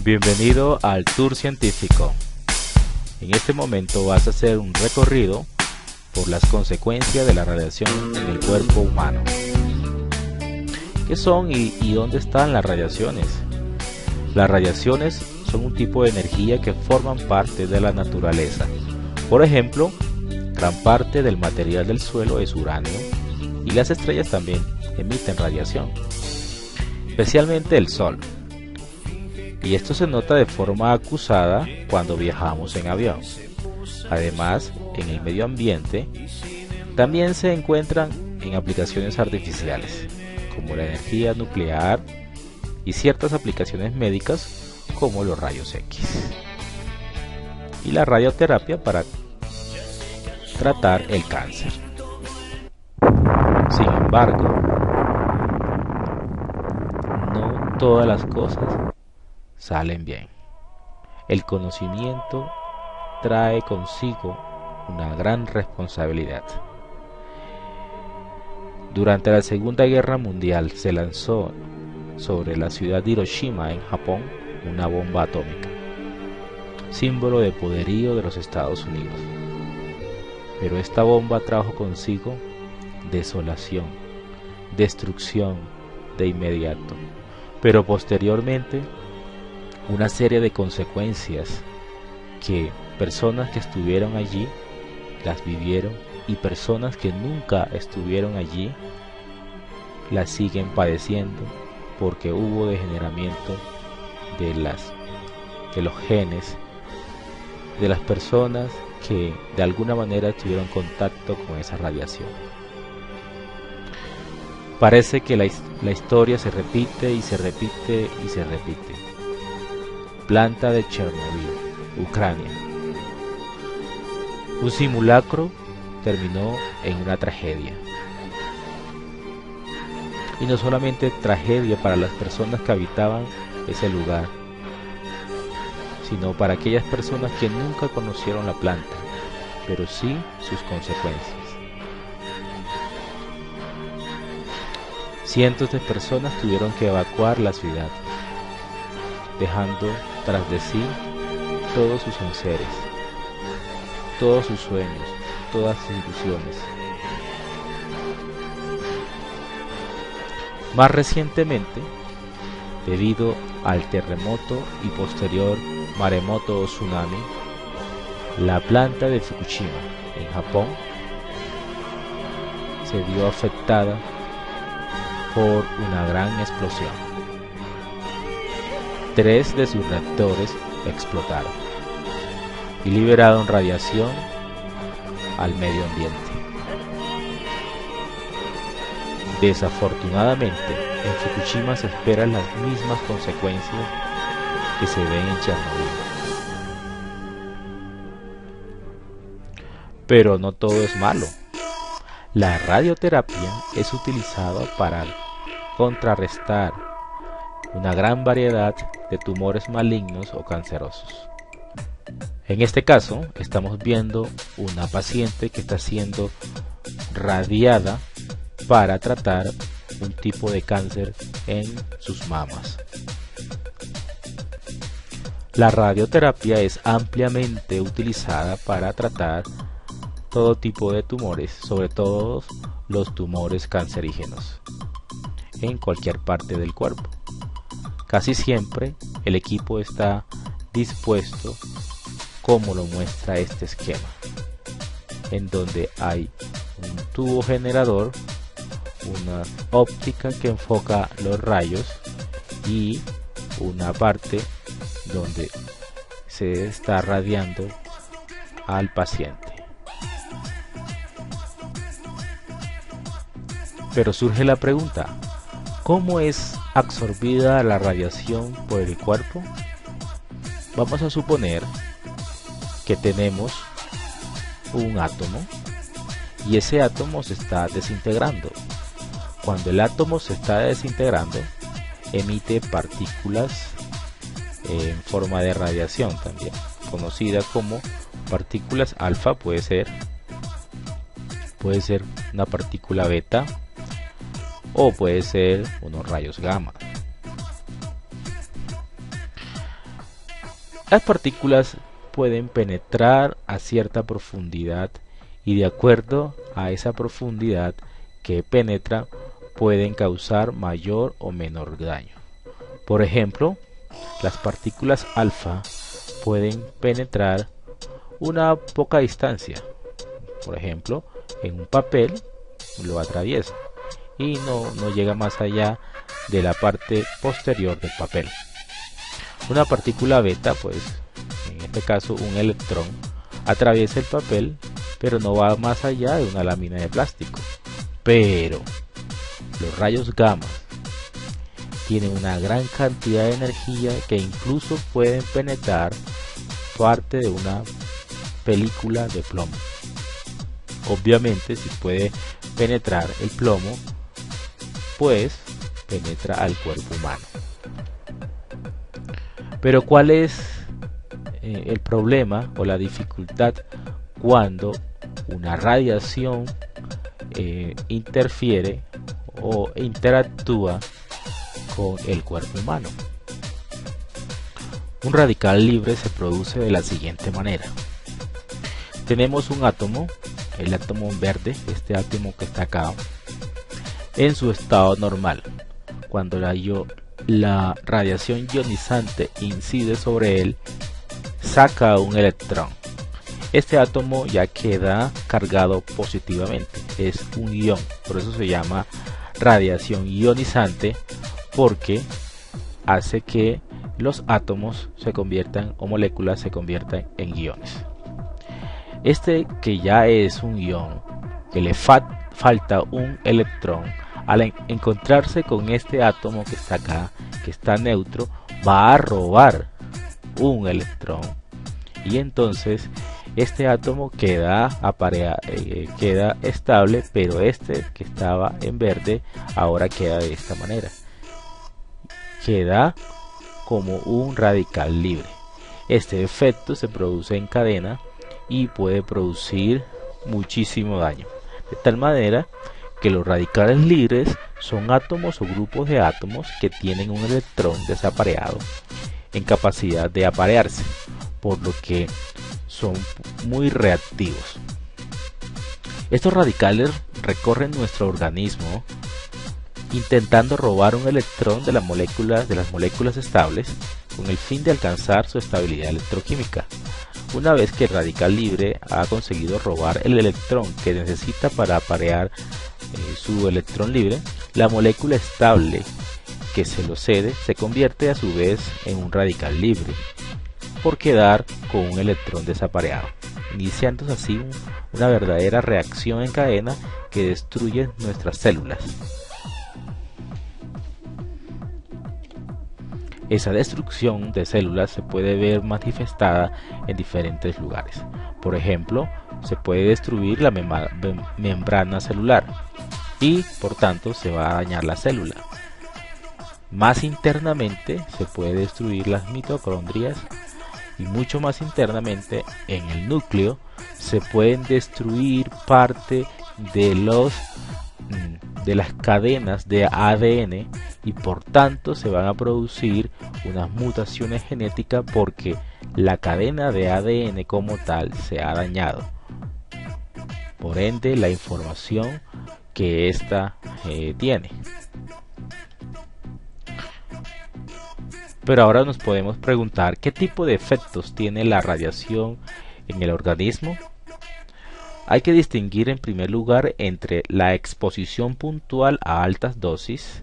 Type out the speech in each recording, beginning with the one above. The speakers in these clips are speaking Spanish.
Bienvenido al Tour Científico. En este momento vas a hacer un recorrido por las consecuencias de la radiación en el cuerpo humano. ¿Qué son y dónde están las radiaciones? Las radiaciones son un tipo de energía que forman parte de la naturaleza. Por ejemplo, gran parte del material del suelo es uranio y las estrellas también emiten radiación, especialmente el Sol. Y esto se nota de forma acusada cuando viajamos en avión. Además, en el medio ambiente también se encuentran en aplicaciones artificiales, como la energía nuclear y ciertas aplicaciones médicas como los rayos X. Y la radioterapia para tratar el cáncer. Sin embargo, no todas las cosas salen bien. El conocimiento trae consigo una gran responsabilidad. Durante la Segunda Guerra Mundial se lanzó sobre la ciudad de Hiroshima en Japón una bomba atómica, símbolo de poderío de los Estados Unidos. Pero esta bomba trajo consigo desolación, destrucción de inmediato, pero posteriormente una serie de consecuencias que personas que estuvieron allí las vivieron y personas que nunca estuvieron allí las siguen padeciendo porque hubo degeneramiento de los genes de las personas que de alguna manera tuvieron contacto con esa radiación. Parece que la historia se repite y se repite y se repite. Planta de Chernobyl, Ucrania. Un simulacro terminó en una tragedia. Y no solamente tragedia para las personas que habitaban ese lugar, sino para aquellas personas que nunca conocieron la planta, pero sí sus consecuencias. Cientos de personas tuvieron que evacuar la ciudad, dejando tras de sí todos sus enseres, todos sus sueños, todas sus ilusiones. Más recientemente, debido al terremoto y posterior maremoto o tsunami, la planta de Fukushima en Japón se vio afectada por una gran explosión. 3 de sus reactores explotaron y liberaron radiación al medio ambiente. Desafortunadamente, en Fukushima se esperan las mismas consecuencias que se ven en Chernobyl. Pero no todo es malo. La radioterapia es utilizada para contrarrestar una gran variedad de tumores malignos o cancerosos. En este caso, estamos viendo una paciente que está siendo radiada para tratar un tipo de cáncer en sus mamas. La radioterapia es ampliamente utilizada para tratar todo tipo de tumores, sobre todo los tumores cancerígenos, en cualquier parte del cuerpo. Casi siempre el equipo está dispuesto como lo muestra este esquema, en donde hay un tubo generador, una óptica que enfoca los rayos y una parte donde se está radiando al paciente. Pero surge la pregunta, ¿cómo es absorbida la radiación por el cuerpo? Vamos a suponer que tenemos un átomo y ese átomo se está desintegrando. Cuando el átomo se está desintegrando, emite partículas en forma de radiación también, conocida como partículas alfa. Puede ser una partícula beta o puede ser unos rayos gamma. Las partículas pueden penetrar a cierta profundidad y de acuerdo a esa profundidad que penetran pueden causar mayor o menor daño. Por ejemplo, las partículas alfa pueden penetrar una poca distancia. Por ejemplo, en un papel lo atraviesa y no llega más allá de la parte posterior del papel. Una partícula beta, pues en este caso un electrón, atraviesa el papel pero no va más allá de una lámina de plástico. Pero los rayos gamma tienen una gran cantidad de energía que incluso pueden penetrar parte de una película de plomo. Obviamente, si puede penetrar el plomo, pues penetra al cuerpo humano. Pero ¿cuál es el problema o la dificultad cuando una radiación interfiere o interactúa con el cuerpo humano? Un radical libre se produce de la siguiente manera. Tenemos un átomo, el átomo verde, este átomo que está acá, en su estado normal. Cuando la radiación ionizante incide sobre él, saca un electrón. Este átomo ya queda cargado positivamente, es un ion, por eso se llama radiación ionizante, porque hace que los átomos se conviertan o moléculas se conviertan en iones. Este que ya es un ion, que le falta un electrón, al encontrarse con este átomo que está acá, que está neutro, va a robar un electrón y entonces este átomo queda estable, pero este que estaba en verde ahora queda de esta manera, queda como un radical libre. Este efecto se produce en cadena y puede producir muchísimo daño, de tal manera que los radicales libres son átomos o grupos de átomos que tienen un electrón desapareado en capacidad de aparearse, por lo que son muy reactivos. Estos radicales recorren nuestro organismo intentando robar un electrón de las moléculas estables con el fin de alcanzar su estabilidad electroquímica. Una vez que el radical libre ha conseguido robar el electrón que necesita para aparear su electrón libre, la molécula estable que se lo cede se convierte a su vez en un radical libre por quedar con un electrón desapareado, iniciándose así una verdadera reacción en cadena que destruye nuestras células. Esa destrucción de células se puede ver manifestada en diferentes lugares. Por ejemplo, se puede destruir la membrana celular y por tanto se va a dañar la célula. Más internamente se puede destruir las mitocondrias y mucho más internamente en el núcleo se pueden destruir parte de las cadenas de ADN y por tanto se van a producir unas mutaciones genéticas porque la cadena de ADN como tal se ha dañado. Por ende, la información que ésta tiene. Pero ahora nos podemos preguntar qué tipo de efectos tiene la radiación en el organismo. Hay que distinguir en primer lugar entre la exposición puntual a altas dosis,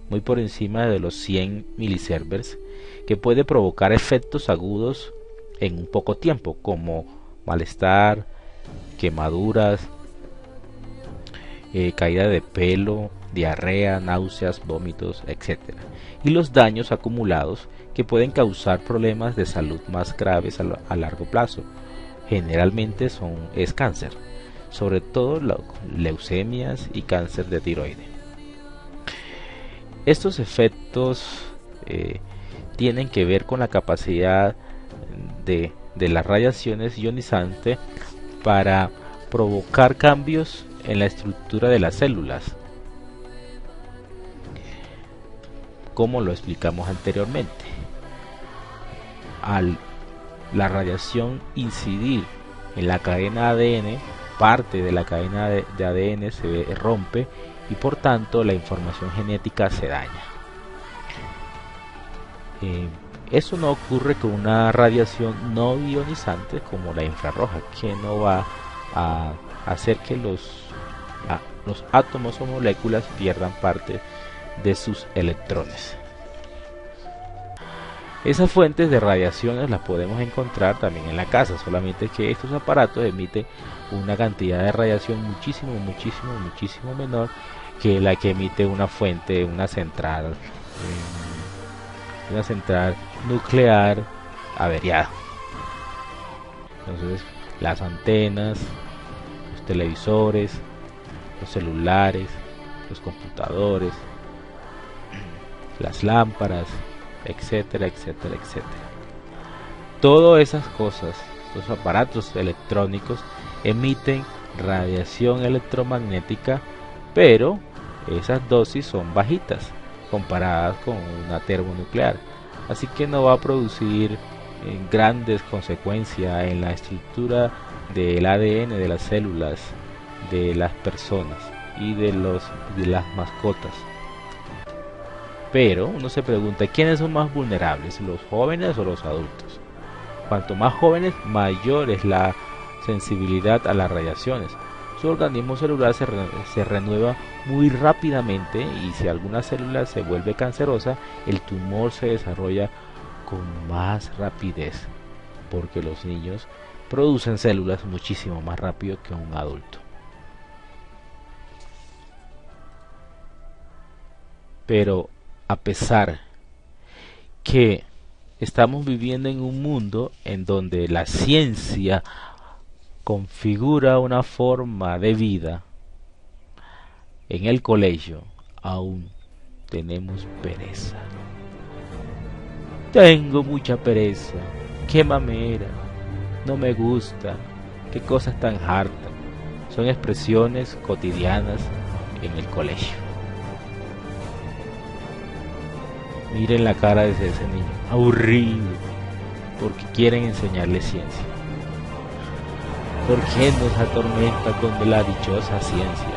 muy por encima de los 100 milisieverts, que puede provocar efectos agudos en un poco tiempo, como malestar, quemaduras, caída de pelo, diarrea, náuseas, vómitos, etc. Y los daños acumulados que pueden causar problemas de salud más graves a largo plazo. Generalmente es cáncer, sobre todo leucemias y cáncer de tiroides. Estos efectos tienen que ver con la capacidad de las radiaciones ionizantes para provocar cambios en la estructura de las células, como lo explicamos anteriormente. Al la radiación incidir en la cadena ADN, parte de la cadena de ADN se rompe y por tanto la información genética se daña. Eso no ocurre con una radiación no ionizante como la infrarroja, que no va a hacer que los átomos o moléculas pierdan parte de sus electrones. Esas fuentes de radiaciones las podemos encontrar también en la casa, solamente que estos aparatos emiten una cantidad de radiación muchísimo menor que la que emite una fuente, una central nuclear averiada. Entonces, las antenas, los televisores, los celulares, los computadores, las lámparas, etcétera. Todas esas cosas, los aparatos electrónicos emiten radiación electromagnética, pero esas dosis son bajitas comparadas con una termonuclear, así que no va a producir grandes consecuencias en la estructura del ADN de las células de las personas y de las mascotas. Pero uno se pregunta, ¿quiénes son más vulnerables, los jóvenes o los adultos? Cuanto más jóvenes, mayor es la sensibilidad a las radiaciones. Su organismo celular se renueva muy rápidamente y si alguna célula se vuelve cancerosa, el tumor se desarrolla con más rapidez, porque los niños producen células muchísimo más rápido que un adulto. Pero a pesar que estamos viviendo en un mundo en donde la ciencia configura una forma de vida, en el colegio aún tenemos pereza. Tengo mucha pereza, qué mamera, no me gusta, qué cosas tan hartas. Son expresiones cotidianas en el colegio. Miren la cara de ese niño, aburrido, porque quieren enseñarle ciencia. ¿Por qué nos atormenta con la dichosa ciencia?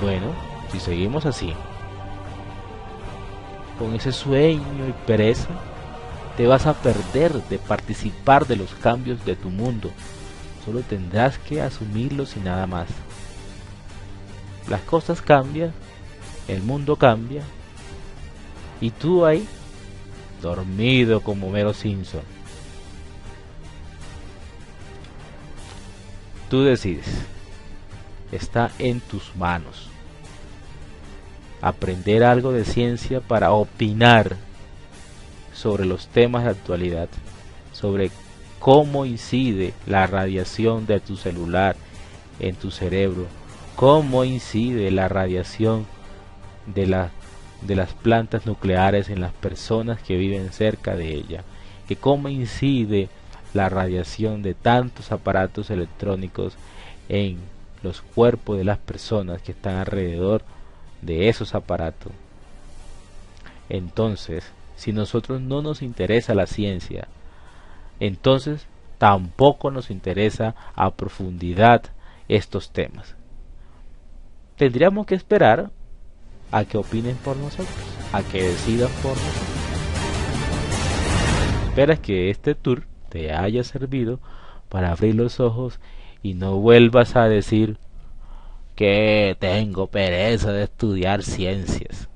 Bueno, si seguimos así, con ese sueño y pereza, te vas a perder de participar de los cambios de tu mundo. Solo tendrás que asumirlos y nada más. Las cosas cambian, el mundo cambia, y tú ahí, dormido como Homero Simpson. Tú decides. Está en tus manos. Aprender algo de ciencia para opinar sobre los temas de actualidad, sobre cómo incide la radiación de tu celular en tu cerebro, cómo incide la radiación de las plantas nucleares en las personas que viven cerca de ella, que cómo incide la radiación de tantos aparatos electrónicos en los cuerpos de las personas que están alrededor de esos aparatos. Entonces, si nosotros no nos interesa la ciencia, entonces tampoco nos interesa a profundidad estos temas. Tendríamos que esperar a que opinen por nosotros, a que decidan por nosotros. Espera que este tour te haya servido para abrir los ojos y no vuelvas a decir que tengo pereza de estudiar ciencias.